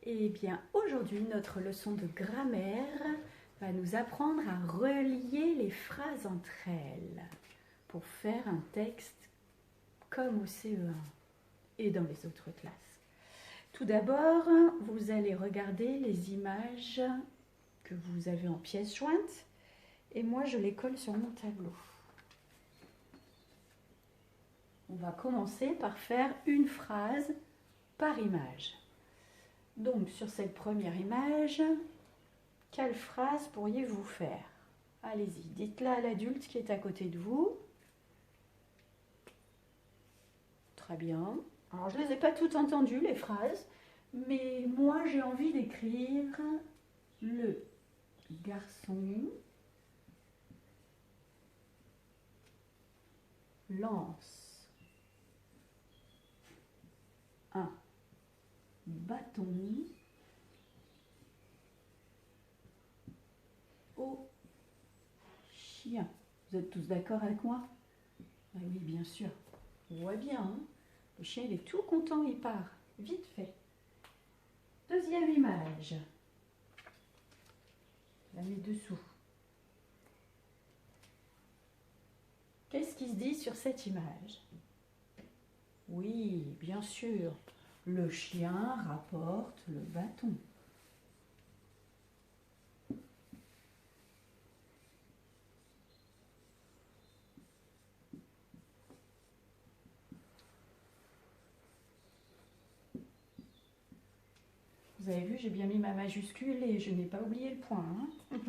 Eh bien, aujourd'hui, notre leçon de grammaire va nous apprendre à relier les phrases entre elles pour faire un texte comme au CE1 et dans les autres classes. Tout d'abord, vous allez regarder les images que vous avez en pièces jointes et moi, je les colle sur mon tableau. On va commencer par faire une phrase par image. Donc, sur cette première image, quelle phrase pourriez-vous faire? Allez-y, dites-la à l'adulte qui est à côté de vous. Très bien. Alors, je ne les ai pas toutes entendues, les phrases, mais moi, j'ai envie d'écrire le garçon lance un bâton au chien. Vous êtes tous d'accord avec moi? Ah oui, bien sûr. On voit bien, hein? Le chien, il est tout content, il part. Vite fait. Deuxième image. Je la mets dessous. Qu'est-ce qui se dit sur cette image? Oui, bien sûr. Le chien rapporte le bâton. Vous avez vu, j'ai bien mis ma majuscule et je n'ai pas oublié le point. Hein.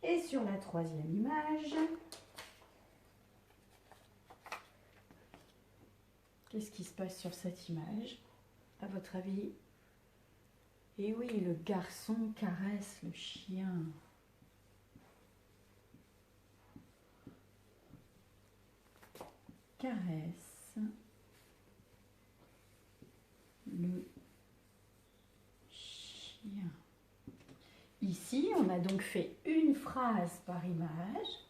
Et sur la troisième image, qu'est-ce qui se passe sur cette image, à votre avis? Eh oui, le garçon caresse le chien. Caresse le chien. Ici, on a donc fait une phrase par image,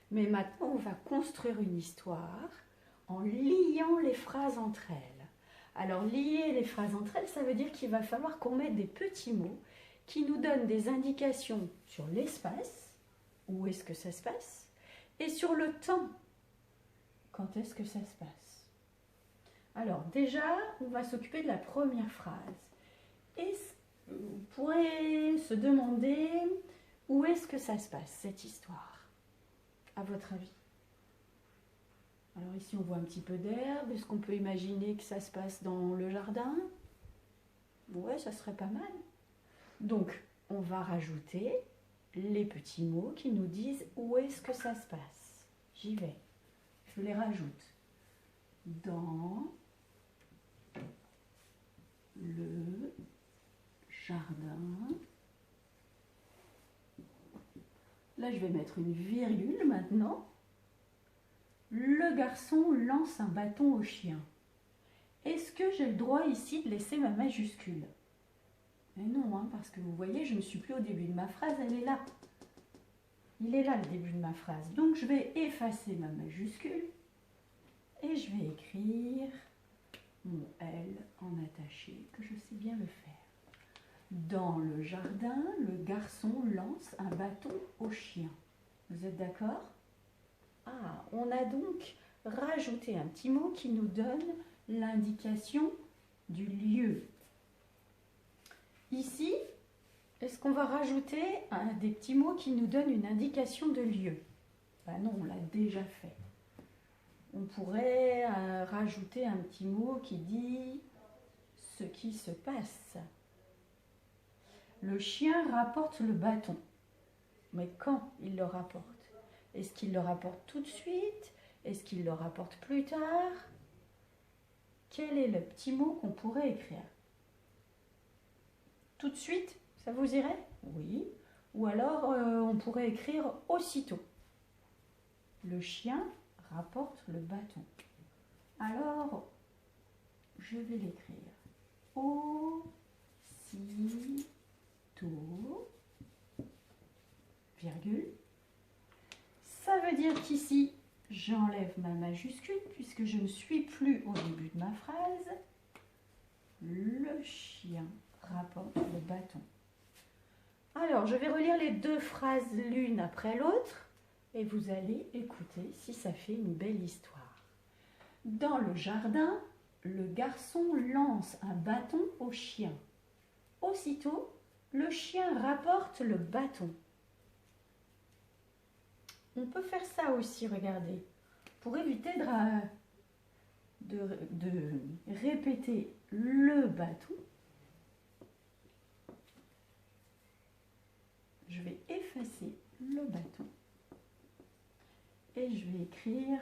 mais maintenant on va construire une histoire en liant les phrases entre elles. Alors, lier les phrases entre elles, ça veut dire qu'il va falloir qu'on mette des petits mots qui nous donnent des indications sur l'espace, où est-ce que ça se passe, et sur le temps, quand est-ce que ça se passe. Alors, déjà, on va s'occuper de la première phrase. Et vous pourrez se demander où est-ce que ça se passe, cette histoire, à votre avis? Alors ici, on voit un petit peu d'herbe. Est-ce qu'on peut imaginer que ça se passe dans le jardin? Ouais, ça serait pas mal. Donc, on va rajouter les petits mots qui nous disent où est-ce que ça se passe. J'y vais. Je les rajoute. Dans le jardin. Là, je vais mettre une virgule maintenant. Le garçon lance un bâton au chien. Est-ce que j'ai le droit ici de laisser ma majuscule? Mais non, hein, parce que vous voyez, je ne suis plus au début de ma phrase, elle est là. Il est là le début de ma phrase. Donc, je vais effacer ma majuscule et je vais écrire mon L en attaché, que je sais bien le faire. Dans le jardin, le garçon lance un bâton au chien. Vous êtes d'accord? Ah, on a donc rajouté un petit mot qui nous donne l'indication du lieu. Ici, est-ce qu'on va rajouter des petits mots qui nous donnent une indication de lieu? Ben non, on l'a déjà fait. On pourrait rajouter un petit mot qui dit ce qui se passe. Le chien rapporte le bâton. Mais quand il le rapporte? Est-ce qu'il le rapporte tout de suite? Est-ce qu'il le rapporte plus tard? Quel est le petit mot qu'on pourrait écrire? Tout de suite, ça vous irait? Oui. Ou alors, on pourrait écrire aussitôt. Le chien rapporte le bâton. Alors, je vais l'écrire. Aussitôt, virgule. Ça veut dire qu'ici, j'enlève ma majuscule puisque je ne suis plus au début de ma phrase. le chien rapporte le bâton. Alors, je vais relire les deux phrases l'une après l'autre et vous allez écouter si ça fait une belle histoire. Dans le jardin, le garçon lance un bâton au chien. Aussitôt, le chien rapporte le bâton. On peut faire ça aussi, regardez, pour éviter de répéter le bâton. Je vais effacer le bâton et je vais écrire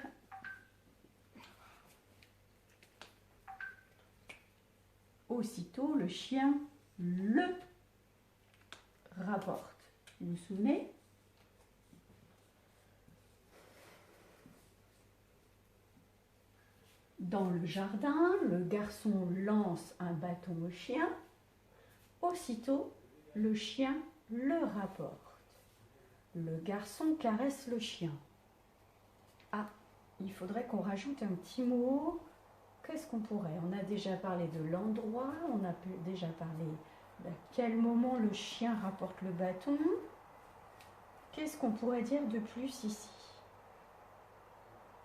aussitôt le chien le rapporte. Vous vous souvenez? Dans le jardin, le garçon lance un bâton au chien. Aussitôt, le chien le rapporte. Le garçon caresse le chien. Ah, il faudrait qu'on rajoute un petit mot. Qu'est-ce qu'on pourrait? On a déjà parlé de l'endroit, on a déjà parlé d'à quel moment le chien rapporte le bâton. Qu'est-ce qu'on pourrait dire de plus ici?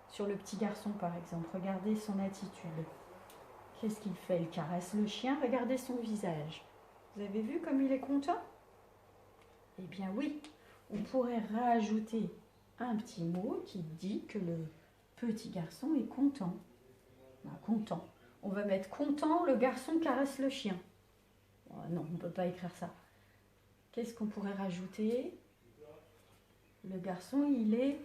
Sur le petit garçon par exemple, regardez son attitude. Qu'est-ce qu'il fait? Il caresse le chien, regardez son visage. Vous avez vu comme il est content? Eh bien oui, on pourrait rajouter un petit mot qui dit que le petit garçon est content. Ben, content. On va mettre content, le garçon caresse le chien. Oh, non, on ne peut pas écrire ça. Qu'est-ce qu'on pourrait rajouter? Le garçon, il est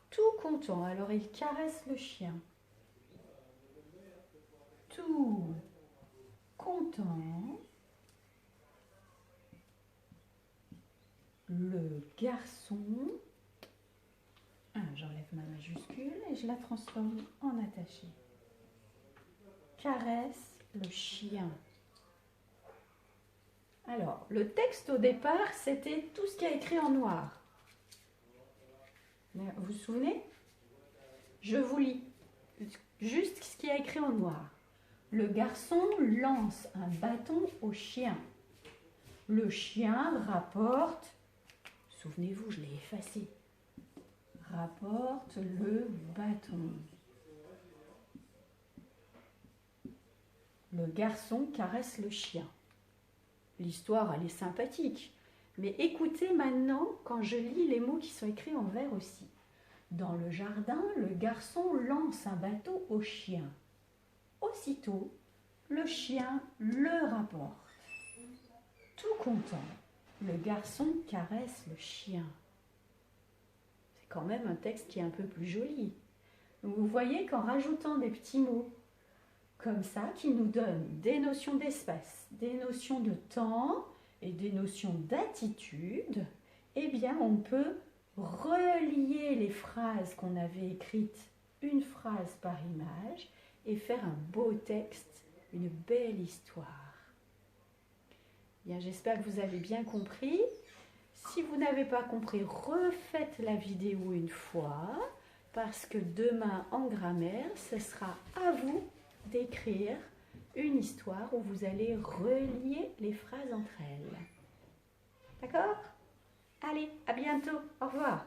tout content, alors il caresse le chien. Tout content. Le garçon, j'enlève ma majuscule et je la transforme en attaché. Caresse le chien. Alors, le texte au départ, c'était tout ce qui est écrit en noir. Vous vous souvenez? Je vous lis juste ce qui est écrit en noir. Le garçon lance un bâton au chien. Le chien rapporte, souvenez-vous, je l'ai effacé, rapporte le bâton. Le garçon caresse le chien. L'histoire, elle est sympathique. Mais écoutez maintenant quand je lis les mots qui sont écrits en vert aussi. Dans le jardin, le garçon lance un bâton au chien. Aussitôt, le chien le rapporte. Tout content, le garçon caresse le chien. C'est quand même un texte qui est un peu plus joli. Vous voyez qu'en rajoutant des petits mots comme ça, qui nous donnent des notions d'espace, des notions de temps et des notions d'attitude, eh bien on peut relier les phrases qu'on avait écrites, une phrase par image, et faire un beau texte, une belle histoire. Bien, j'espère que vous avez bien compris. Si vous n'avez pas compris, refaites la vidéo une fois, parce que demain en grammaire, ce sera à vous d'écrire une histoire où vous allez relier les phrases entre elles. D'accord? Allez, à bientôt. Au revoir.